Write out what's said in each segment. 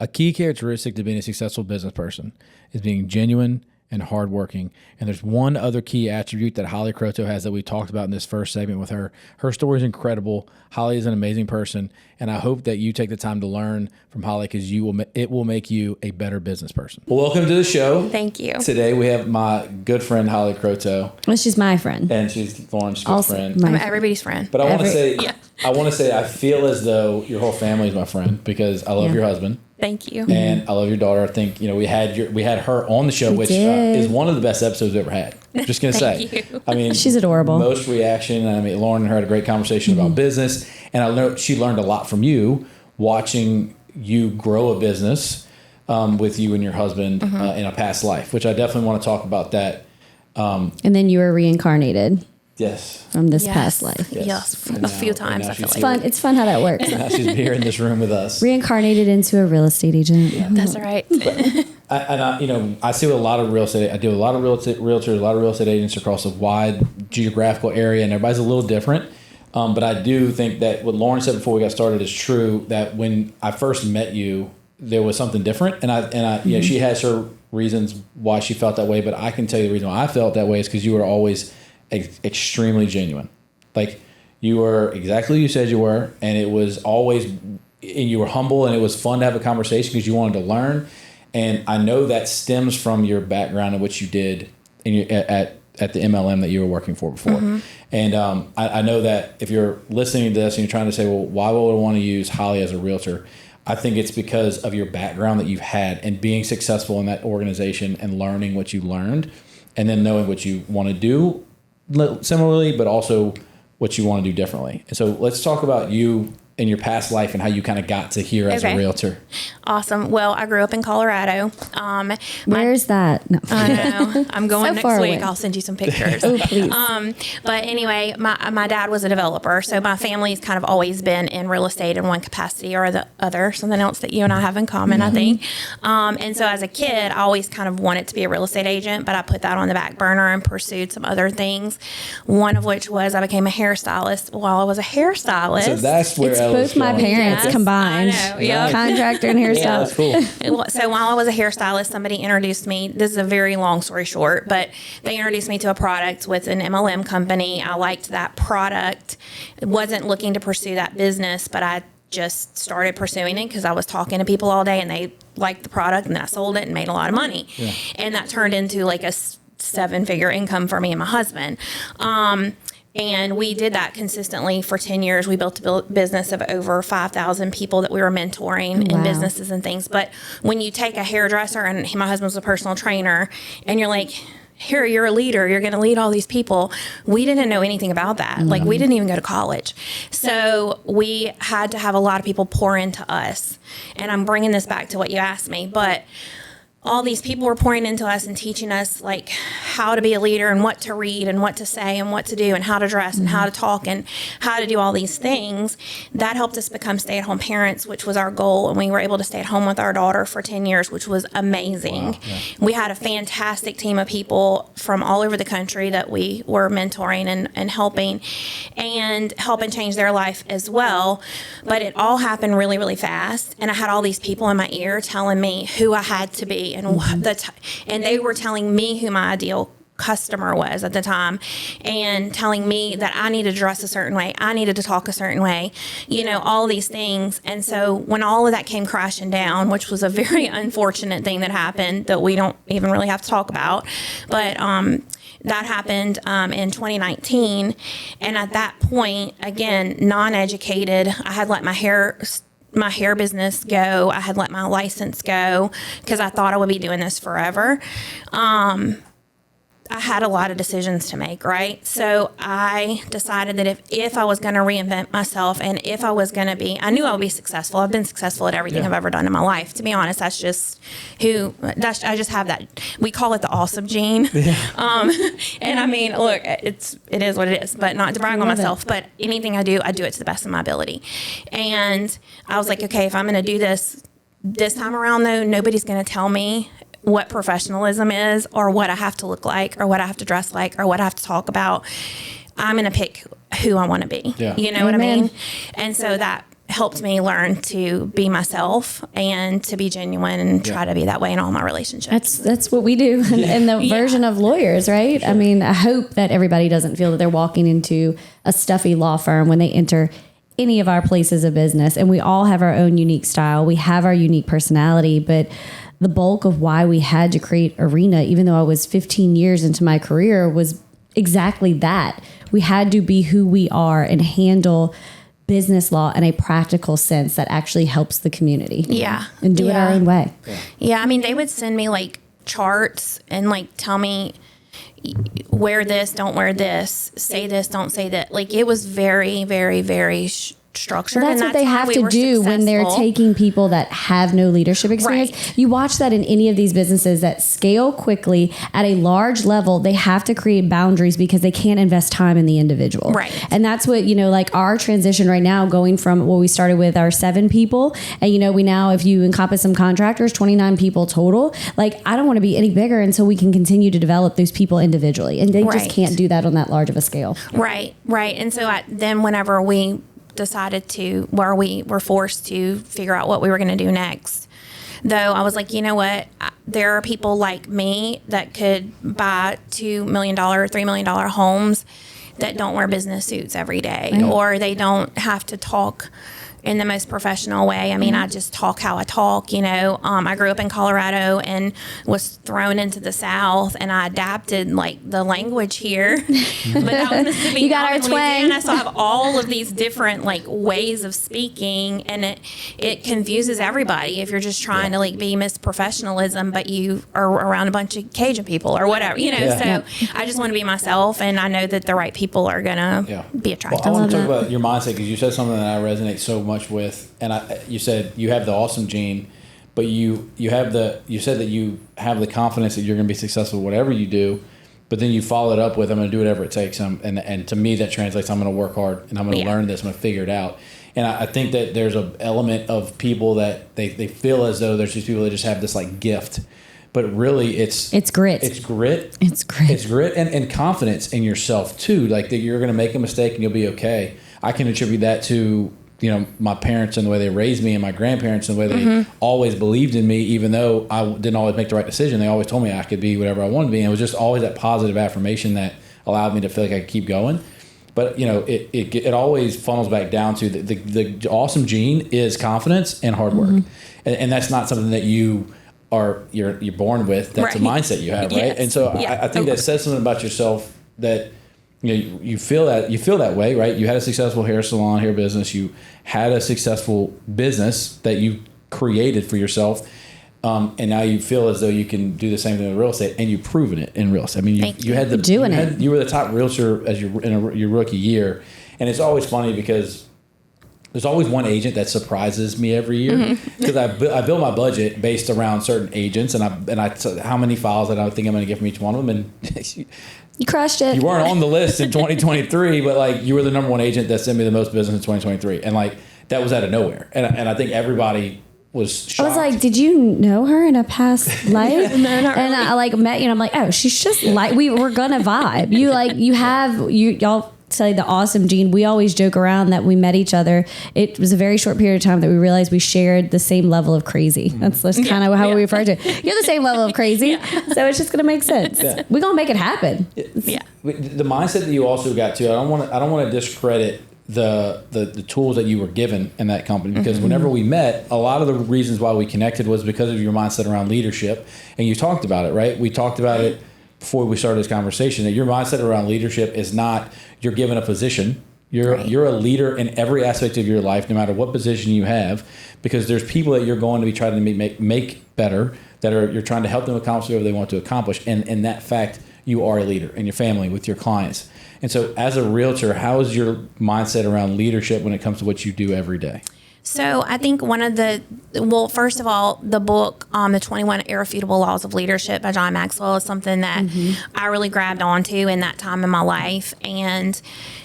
A key characteristic to being a successful business person is being genuine and hardworking. And there's one other key attribute that Holly Croteau has that we talked about in this first segment with her. Her story is incredible. Holly is an amazing person, and I hope that you take the time to learn from Holly because it will make you a better business person. Well, welcome to the show. Thank you. Today we have my good friend Holly Croteau. Well, she's my friend, and she's Lauren's good friend. I'm everybody's friend. But I want to say, I feel as though your whole family is my friend because I love your husband. Thank you. And I love your daughter. I think, we had her on the show, which is one of the best episodes we've ever had. Just going to say. You. I mean, she's adorable. Most reaction. I mean, Lauren and her had a great conversation about business. And I know she learned a lot from you watching you grow a business with you and your husband in a past life, which I definitely want to talk about that. And then you were reincarnated. Yes. From this past life. Yes. A few times. I feel it's fun. It's fun how that works. Now she's here in this room with us. Reincarnated into a real estate agent. Yeah, that's right. I see a lot of real estate. I do a lot of realtors, a lot of real estate agents across a wide geographical area, and everybody's a little different. But I do think that what Lauren said before we got started is true. That when I first met you, there was something different, and she has her reasons why she felt that way. But I can tell you the reason why I felt that way is because you were always extremely genuine. Like you were exactly who you said you were, and it was always, and you were humble, and it was fun to have a conversation because you wanted to learn. And I know that stems from your background and what you did at the MLM that you were working for before. And I know that if you're listening to this and you're trying to say, well, why would I want to use Holly as a realtor? I think it's because of your background that you've had and being successful in that organization and learning what you learned and then knowing what you want to do similarly, but also what you want to do differently. And so let's talk about you in your past life and how you kind of got to here as a realtor. Awesome. Well, I grew up in Colorado. Where's that? No. I know. I'm going next week. Away. I'll send you some pictures. Oh, please. But anyway, my dad was a developer. So my family's kind of always been in real estate in one capacity or the other, something else that you and I have in common, I think. And so as a kid, I always kind of wanted to be a real estate agent, but I put that on the back burner and pursued some other things. One of which was I became a hairstylist while I was a hairstylist. So that's where both my parents combined. I know, yep. Contractor and hairstylist. Yeah, that's cool. So while I was a hairstylist, somebody introduced me. This is a very long story short, but they introduced me to a product with an MLM company. I liked that product. Wasn't looking to pursue that business, but I just started pursuing it because I was talking to people all day and they liked the product, and then I sold it and made a lot of money. Yeah. And that turned into like a 7-figure income for me and my husband. And we did that consistently for 10 years. We built a business of over 5,000 people that we were mentoring in businesses and things. But when you take a hairdresser, and my husband was a personal trainer, and you're like, here, you're a leader, you're going to lead all these people. We didn't know anything about that. Mm-hmm. Like, we didn't even go to college. So we had to have a lot of people pour into us. And I'm bringing this back to what you asked me, but all these people were pouring into us and teaching us like how to be a leader and what to read and what to say and what to do and how to dress and how to talk and how to do all these things. That helped us become stay-at-home parents, which was our goal. And we were able to stay at home with our daughter for 10 years, which was amazing. Wow, yeah. We had a fantastic team of people from all over the country that we were mentoring and helping change their life as well. But it all happened really, really fast. And I had all these people in my ear telling me who I had to be. And and they were telling me who my ideal customer was at the time, and telling me that I needed to dress a certain way, I needed to talk a certain way, all these things. And so when all of that came crashing down, which was a very unfortunate thing that happened that we don't even really have to talk about, but that happened in 2019. And at that point, again, non-educated, I had let my hair business go. I had let my license go because I thought I would be doing this forever. I had a lot of decisions to make, right? So I decided that if I was going to reinvent myself and if I was going to be, I knew I would be successful. I've been successful at everything I've ever done in my life. To be honest, I just have that. We call it the awesome gene. Yeah. And I mean, look, it is what it is, but not to brag on myself, but anything I do it to the best of my ability. And I was like, okay, if I'm going to do this time around though, nobody's going to tell me what professionalism is or what I have to look like or what I have to dress like or what I have to talk about. I'm going to pick who I want to be. Yeah. You know what I mean? And so that helped me learn to be myself and to be genuine and try to be that way in all my relationships. That's what we do in the version of lawyers, right? Sure. I mean, I hope that everybody doesn't feel that they're walking into a stuffy law firm when they enter any of our places of business. And we all have our own unique style. We have our unique personality, but the bulk of why we had to create Arena, even though I was 15 years into my career, was exactly that. We had to be who we are and handle business law in a practical sense that actually helps the community. Yeah. And do it our own way. Yeah. I mean, they would send me like charts and like tell me, wear this, don't wear this, say this, don't say that. Like, it was very, very, very structured. Well, that's what they have to do when they're taking people that have no leadership experience. Right. You watch that in any of these businesses that scale quickly at a large level. They have to create boundaries because they can't invest time in the individual. Right. And that's what, like our transition right now, going from what we started with our 7 people. And, we now, if you encompass some contractors, 29 people total. Like, I don't want to be any bigger until we can continue to develop those people individually. And they just can't do that on that large of a scale. Right. Right. And so then whenever we decided where we were forced to figure out what we were going to do next. Though I was like, you know what? There are people like me that could buy $2 million, $3 million homes that don't wear business suits every day, or they don't have to talk in the most professional way. I mean, I just talk how I talk, I grew up in Colorado and was thrown into the South, and I adapted like the language here. But out in Mississippi, you got our twang. So I have all of these different like ways of speaking, and it confuses everybody if you're just trying to like be Miss Professionalism, but you are around a bunch of Cajun people or whatever, So I just want to be myself, and I know that the right people are gonna be attracted. Well, I want to talk about your mindset, because you said something that I resonate so much with, and you said you have the awesome gene, but you said that you have the confidence that you're going to be successful whatever you do, but then you follow it up with, I'm going to do whatever it takes, and to me that translates, I'm going to work hard and I'm going to learn this, I'm going to figure it out. And I think that there's an element of people that they feel as though there's these people that just have this like gift, but really it's grit. It's grit and confidence in yourself too, like that you're going to make a mistake and you'll be okay. I can attribute that to my parents and the way they raised me, and my grandparents and the way they always believed in me, even though I didn't always make the right decision. They always told me I could be whatever I wanted to be. And it was just always that positive affirmation that allowed me to feel like I could keep going. But, it always funnels back down to the awesome gene is confidence and hard work. And that's not something that you're born with. That's a mindset you have, right? Yes. And so I think that says something about yourself that you feel that way, right? You had a successful hair salon, hair business. You had a successful business that you created for yourself, and now you feel as though you can do the same thing in real estate, and you've proven it in real estate. I mean, you were the top realtor as your rookie year, and it's always funny because there's always one agent that surprises me every year, because I build my budget based around certain agents, and I how many files that I think I'm going to get from each one of them, and you crushed it. You weren't on the list in 2023, but like you were the number one agent that sent me the most business in 2023, and like that was out of nowhere, and I think everybody was shocked. I was like, did you know her in a past life? No, not really. And I like met you, and I'm like, oh, she's just like we're gonna vibe. Y'all say the awesome gene. We always joke around that we met each other. It was a very short period of time that we realized we shared the same level of crazy. That's kind of how we refer to it. You're the same level of crazy, so it's just gonna make sense. Yeah. We're gonna make it happen. Yeah. The mindset that you also got to, I don't want to discredit the tools that you were given in that company, because whenever we met, a lot of the reasons why we connected was because of your mindset around leadership, and you talked about it, right? We talked about it before we started this conversation, that your mindset around leadership is not you're given a position. You're a leader in every aspect of your life, no matter what position you have, because there's people that you're going to be trying to make better, you're trying to help them accomplish whatever they want to accomplish, and in that fact, you are a leader in your family, with your clients. And so as a realtor, how is your mindset around leadership when it comes to what you do every day? So I think first of all, the book, The 21 Irrefutable Laws of Leadership by John Maxwell, is something that I really grabbed onto in that time in my life. And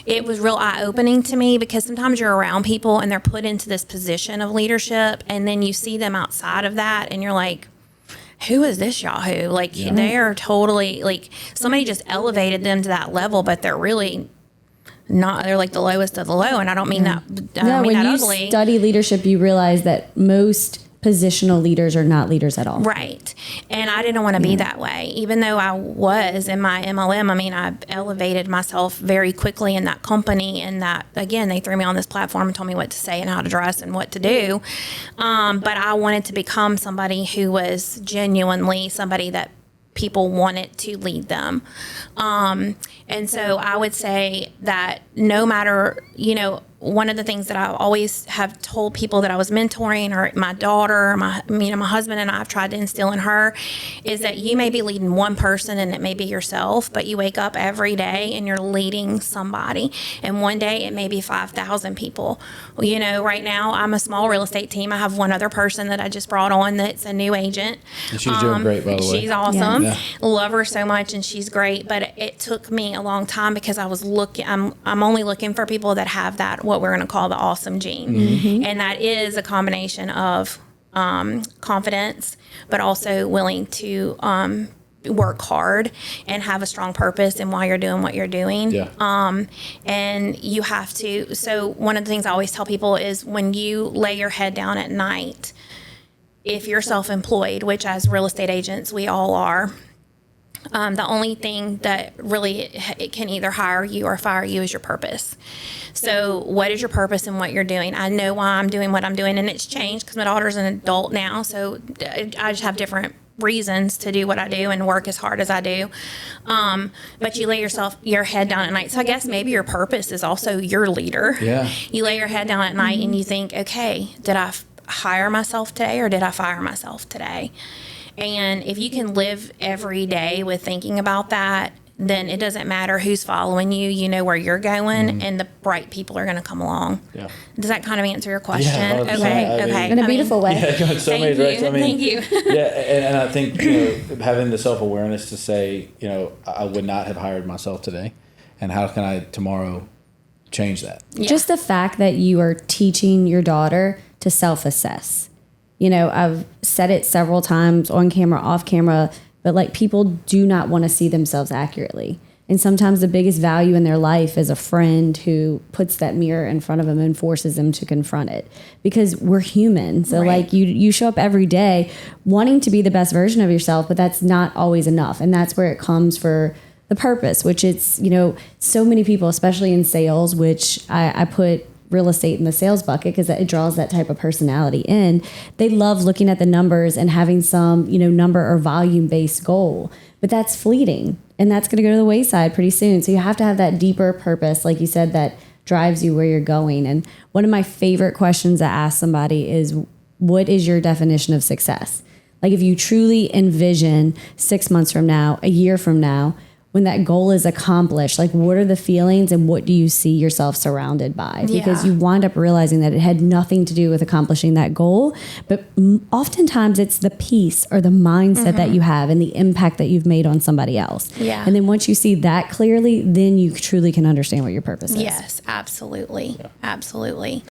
it was real eye-opening to me, because sometimes you're around people and they're put into this position of leadership, and then you see them outside of that and you're like, who is this Yahoo? Like, they are totally, like, somebody just elevated them to that level, but they're really they're like the lowest of the low. And I don't mean that, I No, don't mean when that you ugly. study leadership, you realize that most positional leaders are not leaders at all. Right. And I didn't want to be that way. Even though I was in my MLM, I mean, I elevated myself very quickly in that company. And that, again, they threw me on this platform and told me what to say and how to dress and what to do. But I wanted to become somebody who was genuinely somebody that people wanted to lead them. And so I would say that no matter, one of the things that I always have told people that I was mentoring, or my daughter, my husband and I have tried to instill in her, is that you may be leading one person and it may be yourself, but you wake up every day and you're leading somebody. And one day it may be 5,000 people. Right now I'm a small real estate team. I have one other person that I just brought on that's a new agent. And she's doing great, by the way. She's awesome. Yeah. Love her so much, and she's great. But it took me a long time because I was looking. I'm only looking for people that have that, what we're going to call the awesome gene, and that is a combination of confidence, but also willing to work hard and have a strong purpose in why you're doing what you're doing. Yeah. And you have to. So one of the things I always tell people is when you lay your head down at night, if you're self-employed, which as real estate agents we all are. The only thing that really it can either hire you or fire you is your purpose. So what is your purpose in what you're doing? I know why I'm doing what I'm doing, and it's changed because my daughter's an adult now. So I just have different reasons to do what I do and work as hard as I do. But you lay your head down at night. So I guess maybe your purpose is also your leader. Yeah. You lay your head down at night and you think, okay, did I hire myself today or did I fire myself today? And if you can live every day with thinking about that, then it doesn't matter who's following you. You know where you're going, and the right people are going to come along. Yeah. Does that kind of answer your question? Yeah, 100%. Okay. In a beautiful way. Yeah, going so many directions. Thank you. Yeah, and I think having the self-awareness to say, I would not have hired myself today, and how can I tomorrow change that? Yeah. Just the fact that you are teaching your daughter to self-assess. I've said it several times on camera, off camera, but people do not want to see themselves accurately. And sometimes the biggest value in their life is a friend who puts that mirror in front of them and forces them to confront it, because we're human. So Right. you show up every day wanting to be the best version of yourself, but that's not always enough. And that's where it comes for the purpose, which it's, so many people, especially in sales, which I put real estate in the sales bucket because it draws that type of personality in. They love looking at the numbers and having some, number or volume based goal, but that's fleeting and that's going to go to the wayside pretty soon. So you have to have that deeper purpose, like you said, that drives you where you're going. And one of my favorite questions to ask somebody is, what is your definition of success? Like if you truly envision 6 months from now, a year from now, when that goal is accomplished, what are the feelings and what do you see yourself surrounded by? Because you wind up realizing that it had nothing to do with accomplishing that goal, but oftentimes it's the peace or the mindset that you have and the impact that you've made on somebody else. Yeah. And then once you see that clearly, then you truly can understand what your purpose is. Yes, absolutely. Yeah. Absolutely.